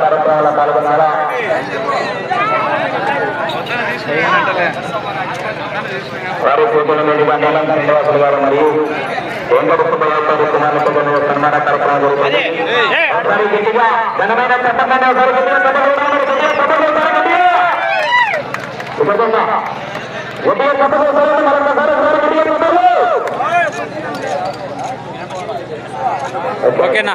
కార్యక్రమాల పాల్గొన్నారా? వారి పూజల నుండి మండలం శ్రీనివాసులు గారు మరియు వెంకటేశ్వర కుమార్ సన్మాన కార్యక్రమం జరుగుతుంది. గట్టిగా ఘనమైన చట్టంగా ఓకేనా?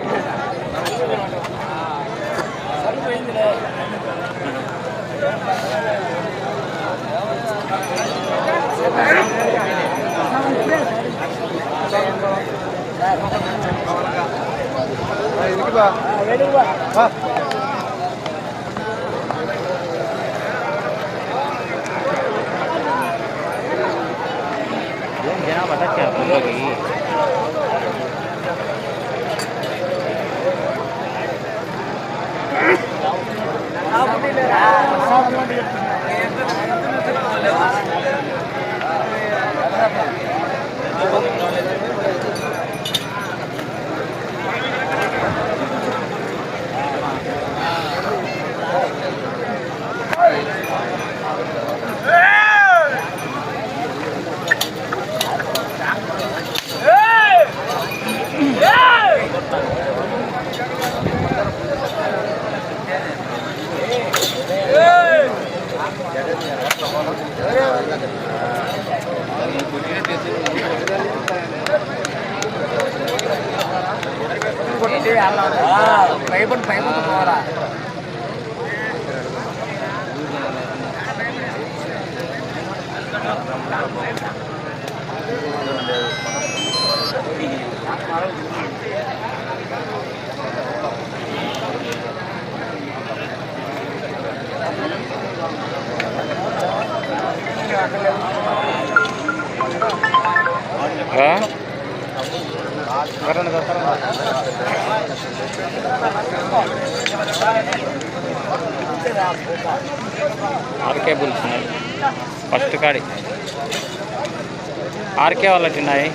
పైపు పోవాలా? ఆర్కే బుల్స్ ఉన్నాయి. ఫస్ట్ కాడి ఆర్కే వాళ్ళకి ఉన్నాయి.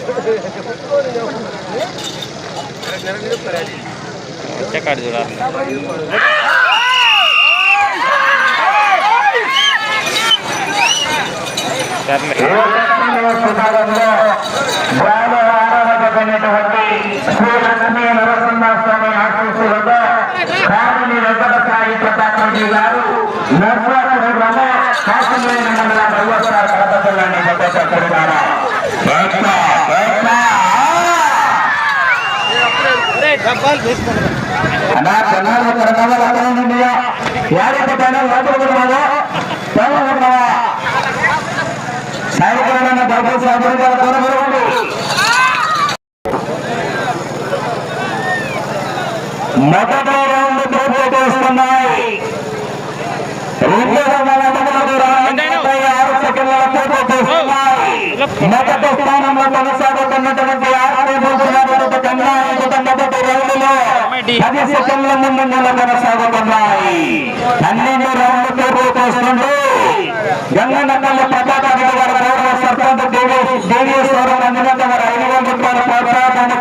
వచ్చే కాడి చూడాలి. శ్రీలక్ష్మీ నరసింహస్వామి ఆశీస్సులతో కామిని వెంకట సాయి ప్రతాపరెడ్డి గారు నర్సాపురంలో కాశీమైన మండల వైఎస్ఆర్ కడప జిల్లాని మద్దతున్నారు. మొదటి రౌండ్ పూర్తి చేస్తున్నాయి. రెండవ రౌండ్ 6 సెకండ్ల పూర్తి చేస్తున్నాయి. మొదటి స్థానంలో కొనసాగుతున్నటువంటి ఆర్కే మొదటి రౌండ్ లో 10 సెకండ్ల ముందు కొనసాగుతున్నాయి. 12 రౌండ్లు పూర్తి చేస్తుంటే గంగనకల్లి ప్రతాపరెడ్డి గారు గౌరవ సర్పంచ్ దేవీశ్వరం అందుకంటే వారు 500 రూపాయల ప్రోత్సాహాన్ని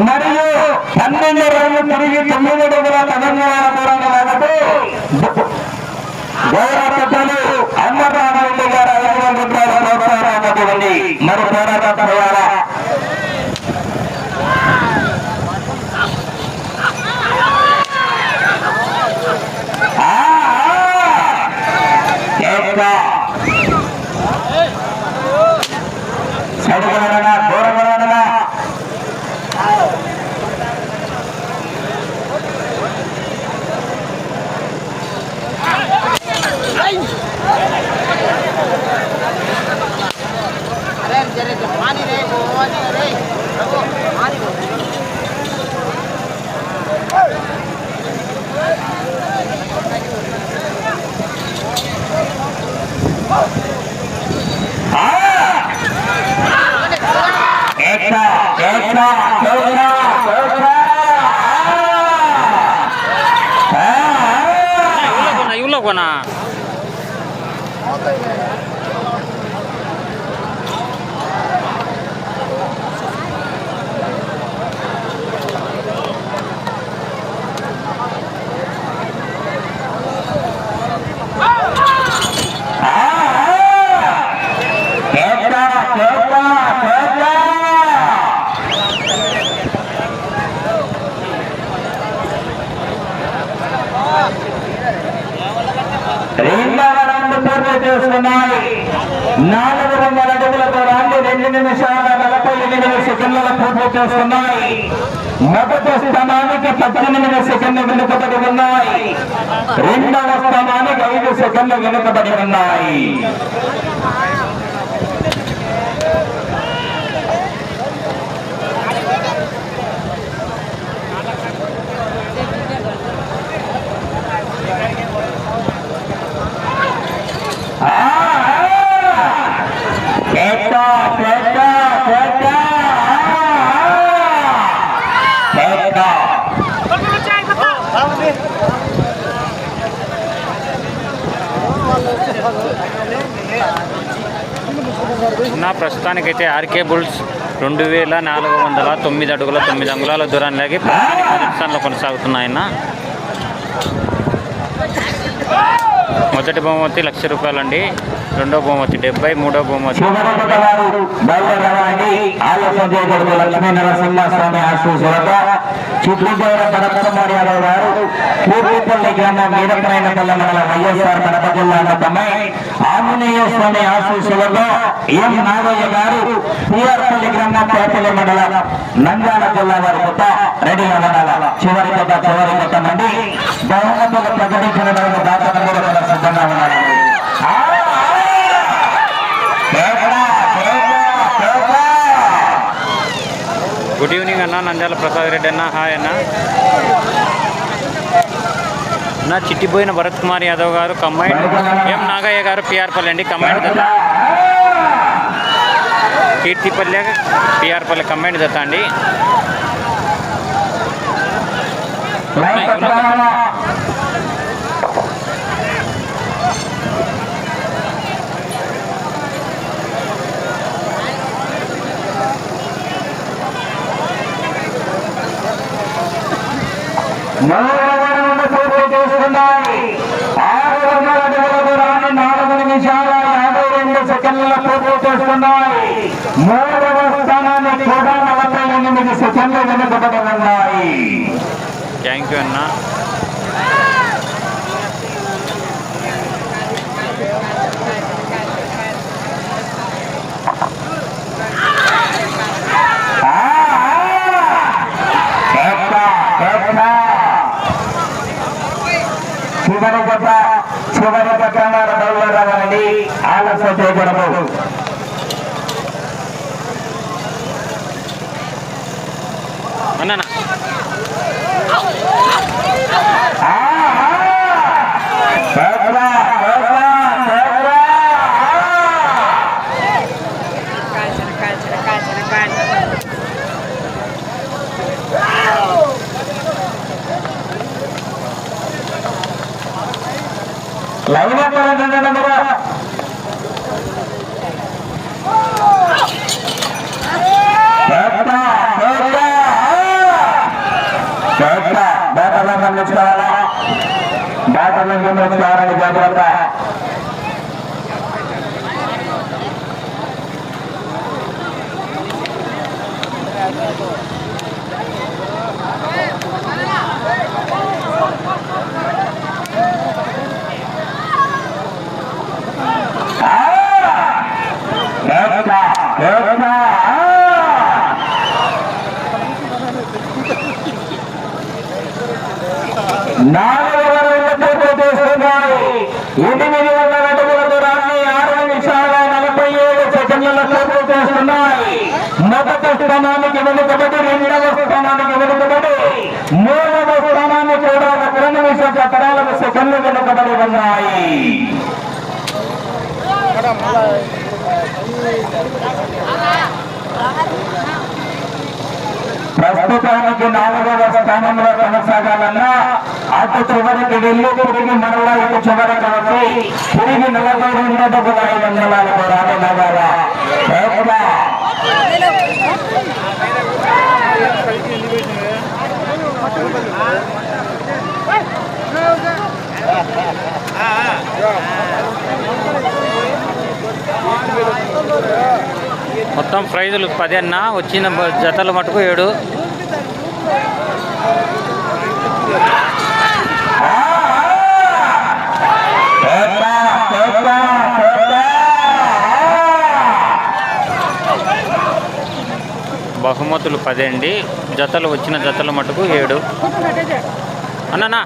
మరియు 12 రౌండ్లు తిరిగి 9 అడుగుల తెలంగాణ దూరంగా కాబట్టి గౌరవ సభ్యులు అమర్నాథరెడ్డి గారు 500 రూపాయల ప్రోత్సాహాన్ని ఉంది. మరి పోరాటం చేయాలా? Iulo kona. 400 అడుగుల దూరాన్ని 2 నిమిషాల 48 సెకండ్ల పూర్తి చేస్తున్నాయి. మొదటి స్థానానికి 18 సెకండ్లు వెనుకబడి ఉన్నాయి. రెండవ స్థానానికి 5 సెకండ్లు వెనుకబడి ఉన్నాయి. ప్రస్తుతానికైతే ఆర్కే బుల్స్ 2409 అడుగుల 9 అంగుళాల దూరాన్ని లాగి మొదటి స్థానంలో కొనసాగుతున్నాయన్న. మొదటి బహుమతి ₹1,00,000 అండి. రెండో బహుమతి 70, మూడో బహుమతి లక్ష్మీ నరసింహస్వామి ఆశీస్సులతో చిట్లూరు భరతకుమార్ యాదవ్ గారు పూర్వపల్లి గ్రామం వీరపైనపల్లి మండలం వైఎస్ఆర్ కడప జిల్లా అన్నతమ్మాయి ఆంజనేయ స్వామి ఆశీస్సులతో ఎం నాగయ్య గారు పూర్వపల్లి గ్రామం పేపల్లి మండలం నంద్యాల జిల్లా వారి కొత్త రెడీగా ఉండాలి. చివరి కొట్టమండి బహుమతులు ప్రకటించడానికి దాతలందరూ కూడా సిద్ధంగా ఉండాలి. గుడ్ ఈవినింగ్ అన్న. నంద్యాల ప్రసాద్ రెడ్డి అన్న, హాయ్ అన్న. నా చిట్టిపోయిన భరత్ కుమార్ యాదవ్ గారు కంబైన్, ఎం నాగయ్య గారు పిఆర్పల్లి అండి కంబైన్ జత. కీర్తిపల్లె పిఆర్పల్లి కంబైన్ జత అండి. పూర్తి చేస్తున్నాయి. 600 అడుగుల దూరాన్ని 4 నిమిషాల 52 సెకండ్ల పూర్తి చేస్తున్నాయి. మూడవ స్థానాన్ని కూడా 48 సెకండ్లు వెనుకబడి ఉన్నాయి. థ్యాంక్ యూ అన్న. చివరి పట్టణాలు బయలుదేరాలండి. ఆలస్యం చేయకూడదు. అన్న లైన్ బ్యాటర్లను గమనించుకోవాలా. బ్యాటర్లను గమనించుకోవాలని జాగ్రత్త. మొదటి స్థానానికి వెనుకబడి రెండవ స్థానానికి వెనుకబడి మూడవ స్థానాన్ని కూడా 1 నిమిషం 14 సెకండ్లు వెనుకబడి ఉన్నాయి. ప్రస్తుతానికి 4వ స్థానంలో కొనసాగాలన్నా అటు చివరికి వెళ్ళి తిరిగి మరలా ఇటు చివరికి వచ్చి తిరిగి 42 అడుగుల 5 అంగుళాలకు రాగలగాల. మొత్తం ప్రైజులు 10 అన్న. వచ్చిన జతలు మటుకు 7. బహుమతులు 10 అండి. జతలు వచ్చిన జతలు మటుకు 7. అన్నా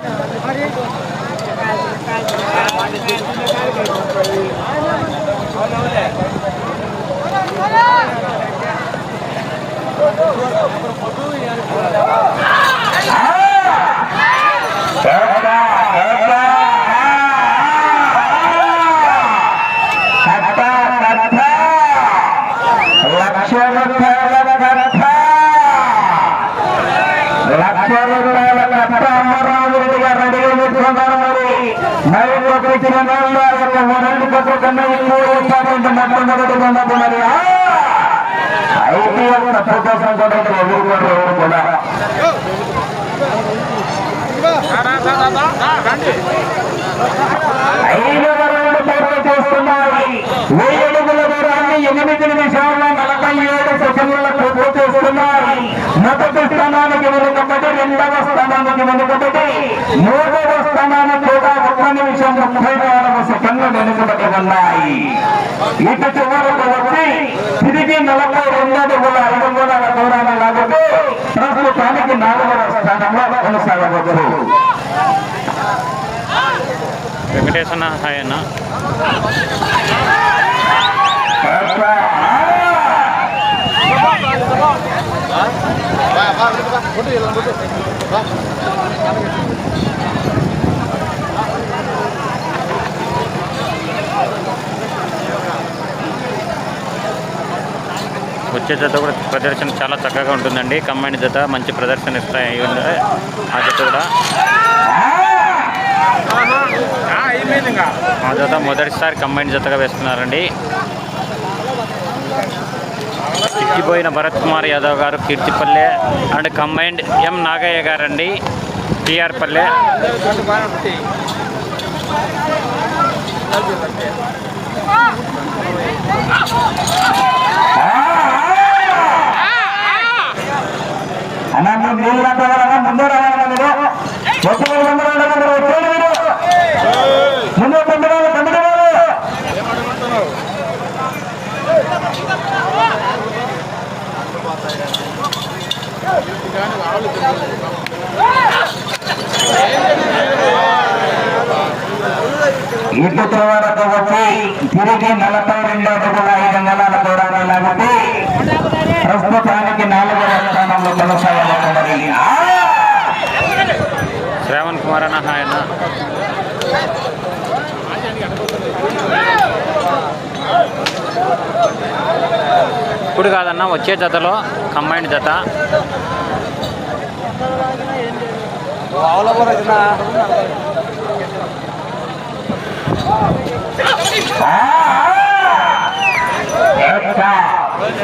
ఐపీఎల్ తప్పు కోసం కూడా ఎదుర్కోవడం కూడా 5వ రౌండ్ పూర్తి చేస్తున్నాయి. 1000 అడుగుల దూరాన్ని 8 నిమిషాల 47 సెకండ్ల పూర్తి చేస్తున్నాయి. మొదటి స్థానానికి వెనుకబడి 2వ స్థానానికి వెనుకబడి 3వ స్థానానికి కూడా 1 నిమిషం 34 సెకండ్లు వెనుకబడి ఉన్నాయి. ఇటు చివరకు వచ్చి తిరిగి 42 అడుగుల 5 అంగుళాల దూరాన్ని లాగితే ప్రస్తుతానికి 4వ స్థానంలో కొనసాగవచ్చు. వెంకటేశన్న హాయ్ అన్న. వచ్చే జత కూడా ప్రదర్శన చాలా చక్కగా ఉంటుందండి. కంబైన్ జత మంచి ప్రదర్శన ఇస్తాయి. ఆ జత కూడా ఆ జత మొదటిసారి కంబైన్ జతగా వేస్తున్నారండి. చిక్కిపోయిన భరత్ కుమార్ యాదవ్ గారు కీర్తిపల్లె అండ్ కంబైన్డ్ ఎం నాగయ్య గారండి టిఆర్ పల్లె. ఇటు వరకు వచ్చి తిరిగి 42 అడుగుల 5 అంగుళాల దూరాన్ని లాగితే ప్రస్తుతానికి 4వ స్థానంలో కొనసాగబడుతున్నది. శ్రావణ్ కుమార్ అన్న హాయ్ అన్న. ఇప్పుడు కాదన్న వచ్చే జతలో కంబైన్డ్ జత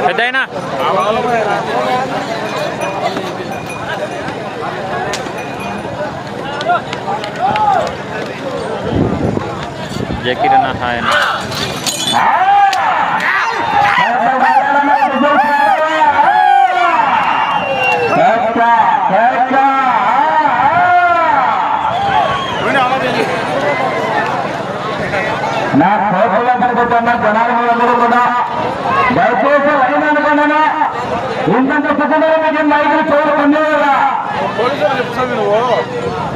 పెద్దయినా జకీర్ అన్న హాయ్ అన్న. నా కోపంలో పడుతున్న జనాలందరూ కూడా దయచేసి లైన్ అనుకున్నాను. ఇంత కుటుంబానికి మైకులు చోటు పొందేవారా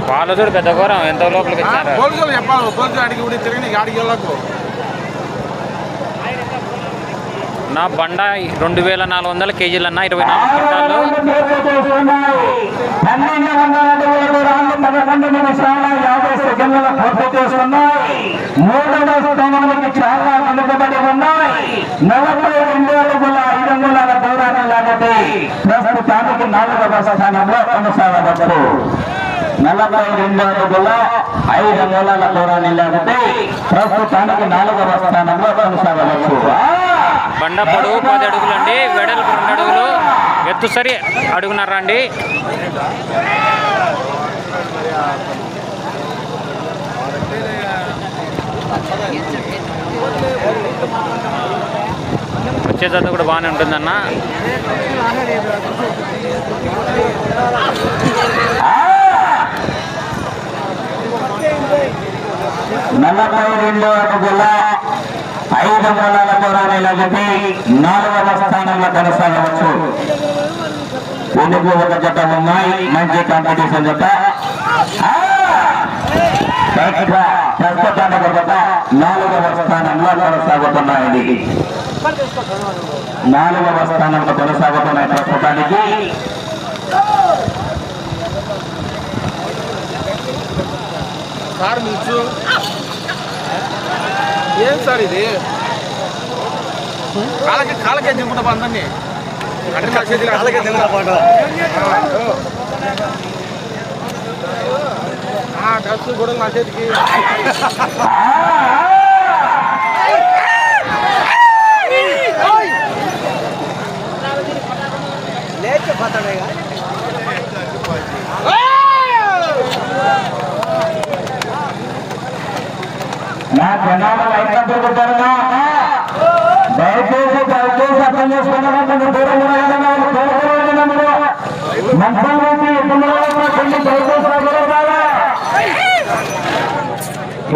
పాలదూరు పెద్ద ఘోరం ఎంత లోపలికి వచ్చారు. పోలీసులు చెప్పాలి. పోలీసులు అడిగి కూడా తిరిగి గాడికి వెళ్ళకు. నా బండ 2400 కేజీలు అన్న 24 క్వింటాలు. 11 నిమిషాల 50 సెకండ్ల పూర్తి చేస్తున్నాయి. 3వ స్థానానికి చాలా వెనుకబడి ఉన్నాయి. 42 అడుగుల 5 అంగుళాల దూరాన్ని లాగితే ప్రస్తుతానికి 4వ స్థానంలో కొనసాగవచ్చు. 42 అడుగుల 5 అంగుళాల దూరాన్ని లాగితే ప్రస్తుతానికి 4వ స్థానంలో కొనసాగవచ్చు. బండ పొడవు 10 అడుగులండి, వెడల్పు 2 అడుగులు, ఎత్తు సరి అడుగున్నారా అండి. వచ్చే జత కూడా బాగానే ఉంటుందన్న. 42 అడుగుల 5 అంగుళాల దూరాన్ని లాగితే 4వ స్థానంలో కొనసాగవచ్చు. వెనుక ఒక జత ఉన్నాయి. మంచి కాంపిటీషన్ జత. ప్రస్తుతానికి జత 4వ స్థానంలో కొనసాగుతున్నాయి. 4వ స్థానంలో కొనసాగుతున్నాయి ప్రస్తుతానికి. సార్ మిల్చు ఏం సార్ ఇది కాళ్ళకే దింపుతా అందరినీ కాళ్ళకే దింపుతా డ్రెస్ కూడా నా చేతికి నా జనాలు లైట్ దొరుకుతారుగా దయచేసి అర్థం చేసుకున్నాను. దూరం మంచం నుంచి కొన్ని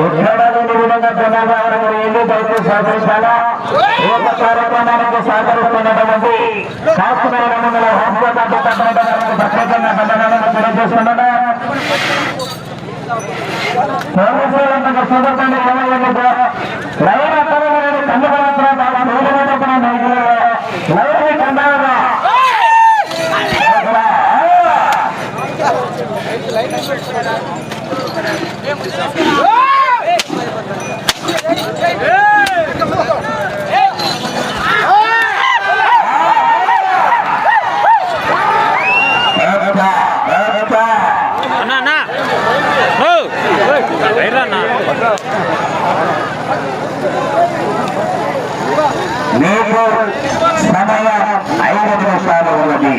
ఎక్కడ లేని విధంగా జనాభా ఏంటి దయచేసి సహకరించాలా. ఒక కార్యక్రమానికి సహకరిస్తున్నటువంటి శాస్త్రమైన ప్రత్యేకంగా ధన్యవాదాలు తెలియజేస్తున్నాను. సందర్భంగా లైన్ అక్కడ లైన్ కండాగా మీకు సమయం 5 నిమిషాలు ఉన్నది.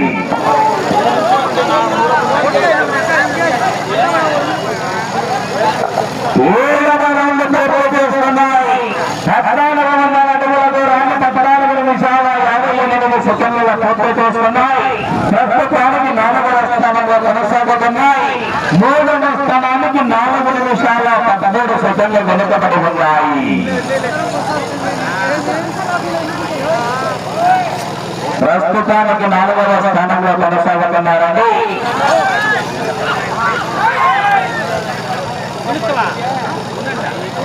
చేస్తున్నాయి 14 అడుగుల దూరాన్ని 14 నిమిషాల 58 సెకండ్ల పూర్తి చేస్తున్నాయి. ప్రస్తుతానికి 4వ స్థానంలో కొనసాగుతున్నాయి. 3వ స్థానానికి 4 నిమిషాల 13 సెకండ్లు వెనుకబడి ఉన్నాయి. ప్రస్తుతానికి 4వ స్థానంలో కొనసాగుతున్నారండి.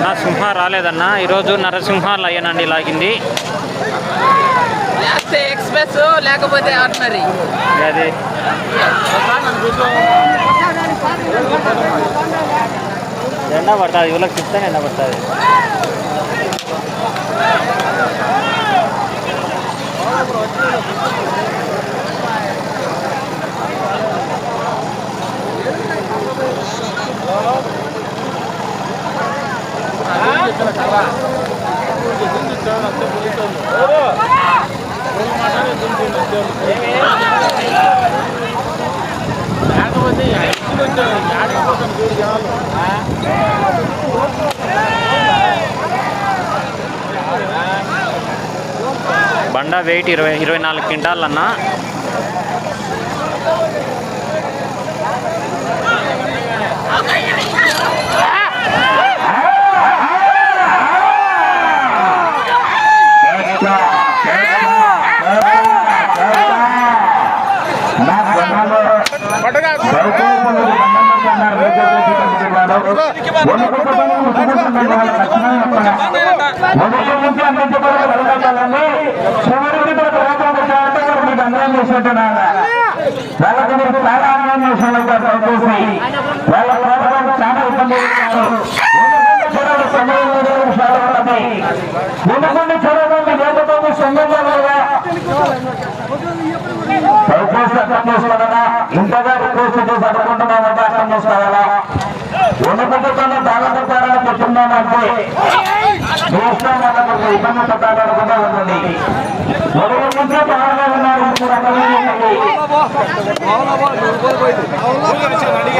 నా సింహ రాలేదన్నా ఈరోజు. నరసింహ లయనండి లాగింది. ఎక్స్ప్రెస్ లేకపోతే ఆర్డినరీ అది ఎండ పడుతుంది. ఇవాళ చెప్తాను ఎండ పడుతుంది. బండ వెయిట్ 24 క్వింటాల్ అన్న. వాళ్ళకి మీరు చాలా అన్యాయం చేసిన వాళ్ళ ప్రోగ్రాం చాలా ఇబ్బంది సమయం 3 నిమిషాలు ఉన్నది. ముందుకొని చూడడానికి లేకపోతే సంబంధం లేదా దయచేసి అర్థం చేసుకోవాలా. ఇంతగా రిక్వెస్ట్ చేసి అడుగుకుంటున్నామంటే అర్థం చేసుకోవాలా. వెనుకన్నా బాధపడతారని చెప్తున్నామంటే దేశం వాళ్ళకు ఇబ్బంది పడాలనుకుంటా ఉంటుంది. ఉదయం నుంచే బాగానే ఉన్నారు. ఇప్పుడు చెప్పండి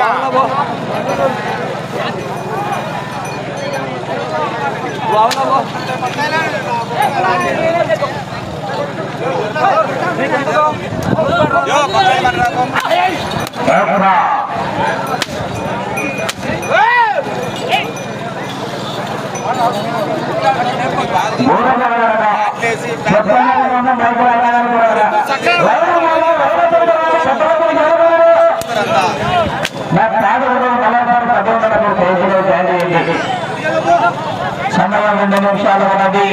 సమయం 2 నిమిషాలు ఉన్నది.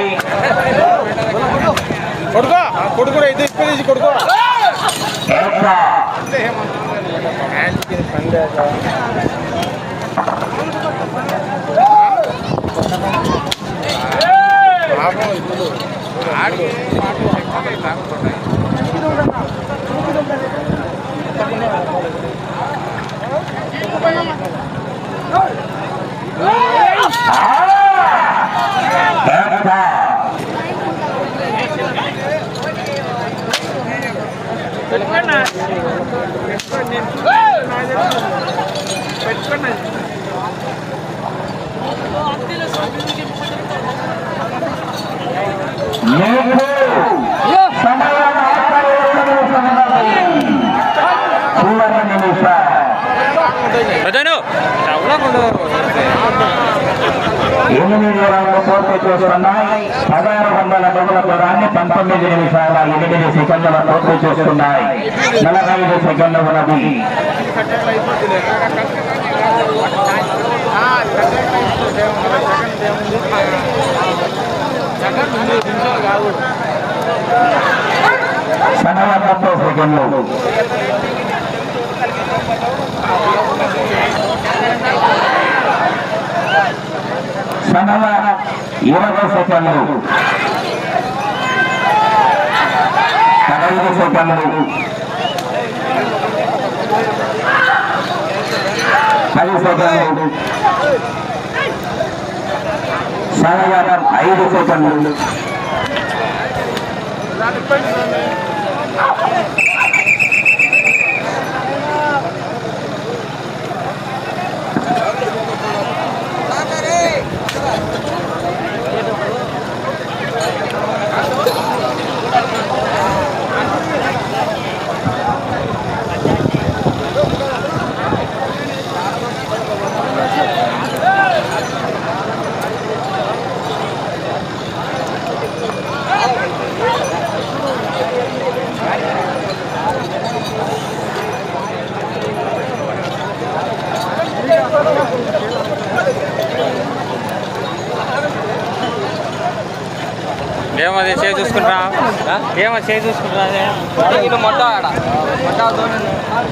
కొడుకు అయితే ఇప్పటి కొడుకు పూర్తి చేస్తున్నాయి. 1600 అడుగుల దూరాన్ని 19 నిమిషాల 8 సెకండ్ల పూర్తి చేస్తున్నాయి. 45 సెకండ్లు ఉన్నది. సమయ 30 సెకండ్లు. సమయ 20 సెకండ్లు. 15 సెకండ్లు. 10 సెకండ్లు. సమయ 5 సెకండ్లు. ఏమో చేయి చూసుకుంటా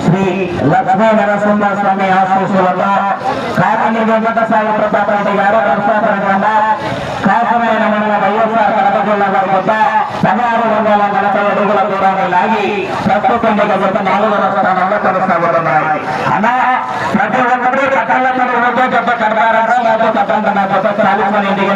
శ్రీ లక్ష్మీ నరసింహ స్వామి ఆశీస్సులతో కాకిని వెంకటసాయి ప్రతాప్ రెడ్డి గారు నరసాపరగొండ కాకమైన మండల వైఎస్ఆర్ కడప జిల్లా వారి వద్ద 1640 అడుగుల దూరాన్ని లాగి ప్రస్తుతం గత 4వ స్థానంలో కొనసాగుతున్నాయి. అలా ప్రతి ఒక్కరి కట్టాలతో జత కడతారంట లేకపోతే కట్టాలంటే 40 మంది ఇంటికి